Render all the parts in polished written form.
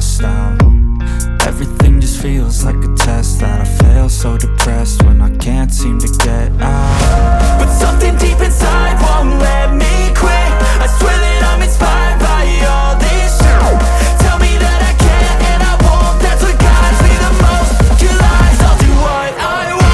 stressed out. Everything just feels like a test that I fail, so depressed when I can't seem to get out. But something deep inside won't let me quit. I swear that I'm inspired by all this shit. Tell me that I can't and I won't, that's what guides me the most. Your lies, I'll do what I want.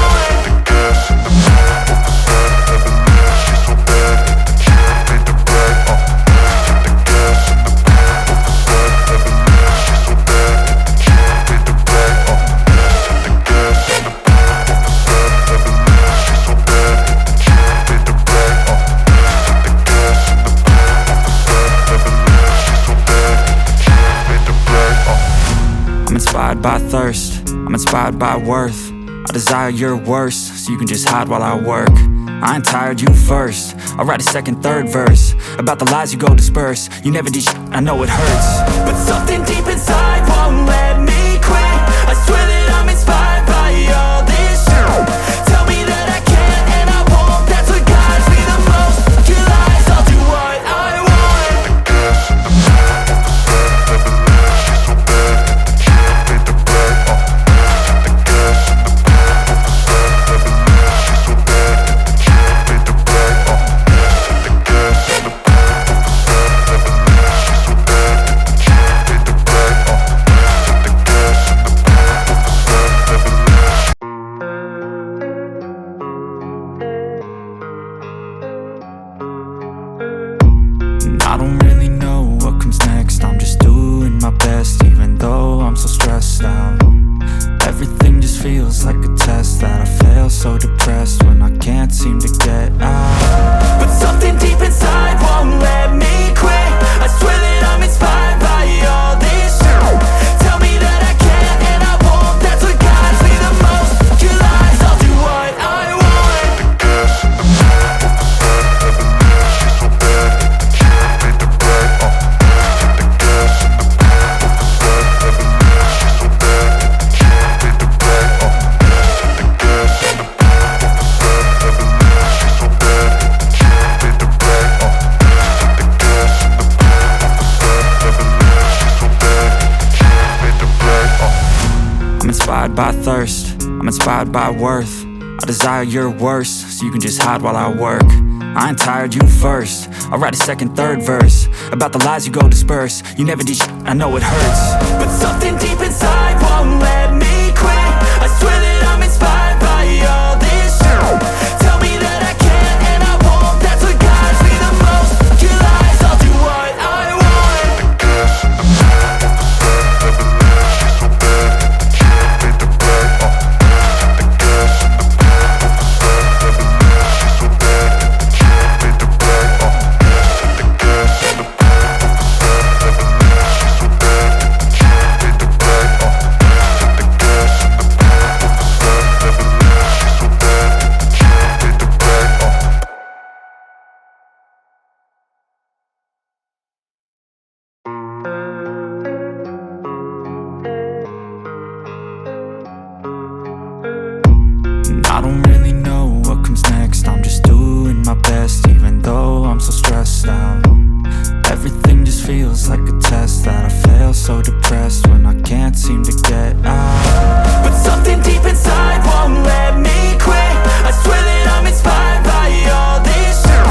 Inspired by thirst, I'm inspired by worth. I desire your worst, so you can just hide while I work. I ain't tired, you first. I'll write a second, third verse about the lies you go disperse. You never did shit, I know it hurts. But something deep inside won't let me quit. I swear that I'm inspired by all this shit. Tell me that I can't and I won't, that's what guides me the most. Your lies, I'll do what I want. I don't really know what comes next, I'm just doing my best, even though I'm so stressed out. Everything just feels like a test that I fail, so depressed when I can't seem to get out. But something deep inside won't let me quit. I swear that I'm inspired by all this shit. Tell me that I can't and I won't, that's what guides me the most. Your lies, I'll do what I want. I'm inspired by thirst, I'm inspired by worth. I desire your worst, so you can just hide while I work. I ain't tired, you first. I'll write a second, third verse about the lies you go disperse. You never did shit, I know it hurts. But something deep inside won't let me quit. I swear that I'm inspired by all this shit. Tell me that I can't and I won't, that's what guides me the most. Your lies, I'll do what I want. I don't really know what comes next, I'm just doing my best, even though I'm so stressed out. Everything just feels like a test that I fail, so depressed when I can't seem to get out. But something deep inside won't let me quit. I swear that I'm inspired by all this shit.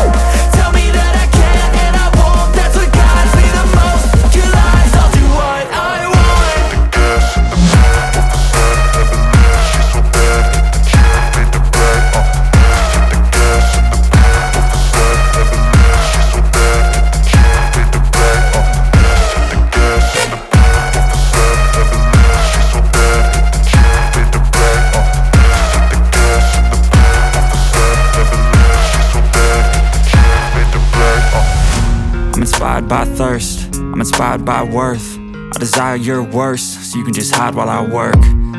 Tell me that I can't and I won't, that's what guides me the most. Your lies, I'll do what I want. I'm inspired by thirst, I'm inspired by worth. I desire your worst, so you can just hide while I work.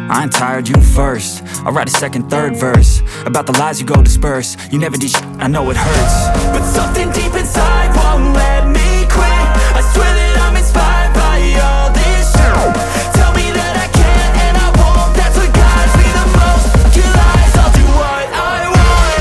I ain't tired, you first. I'll write a second, third verse about the lies you go disperse. You never did shit, I know it hurts. But something deep inside won't let me quit. I swear that I'm inspired by all this shit. Tell me that I can't and I won't, that's what guides me the most. Your lies, I'll do what I want.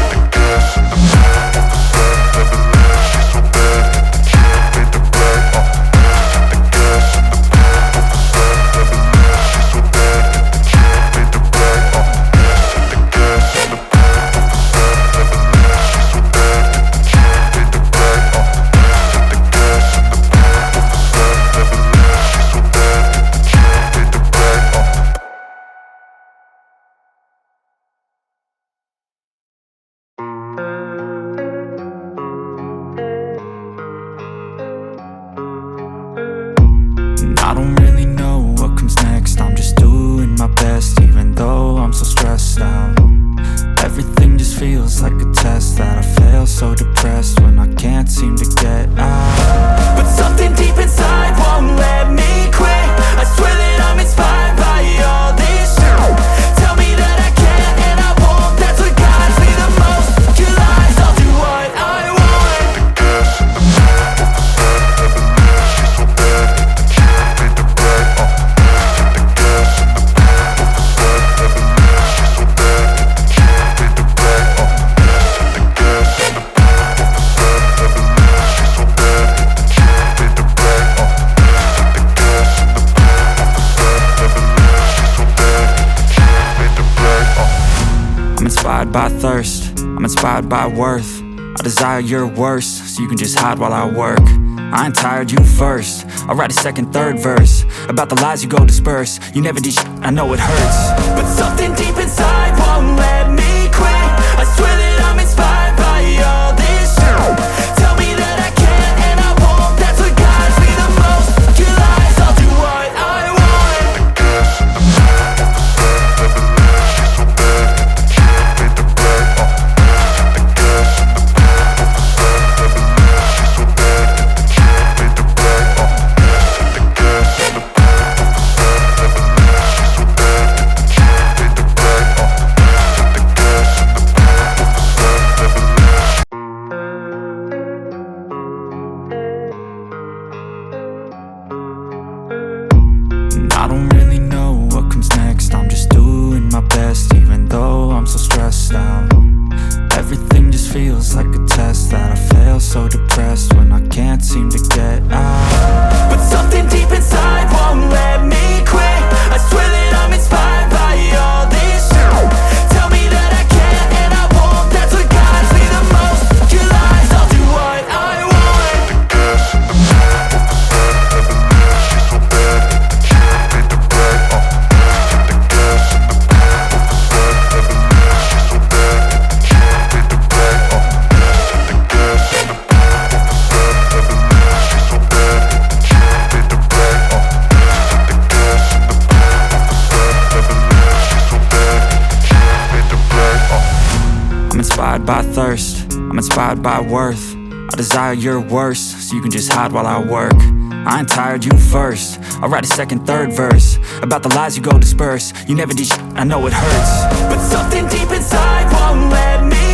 thirst, I'm inspired by worth. I desire your worst, so you can just hide while I work. I ain't tired, you first. I'll write a second, third verse about the lies you go disperse. You never did shit, I know it hurts, but something deep inside won't let me quit. I swear that I'm inspired by all this shit. Tell me that I can't and I won't. That's what guides me the most. Your lies, I'll do what I want. I don't really know what comes next. I'm just doing my best, even though I'm so stressed out. Everything just feels like a test that I fail, so depressed when I can't seem to get out. But something deep inside won't let me quit. I swear that I'm inspired by all this shit. Tell me that I can't and I won't. That's what guides me the most. Your lies, I'll do what I want. I'm inspired by thirst, I'm inspired by worth. I desire your worst, so you can just hide while I work. I ain't tired, you first. I'll write a second, third verse about the lies you go disperse. You never did shit, I know it hurts, but something deep inside won't let me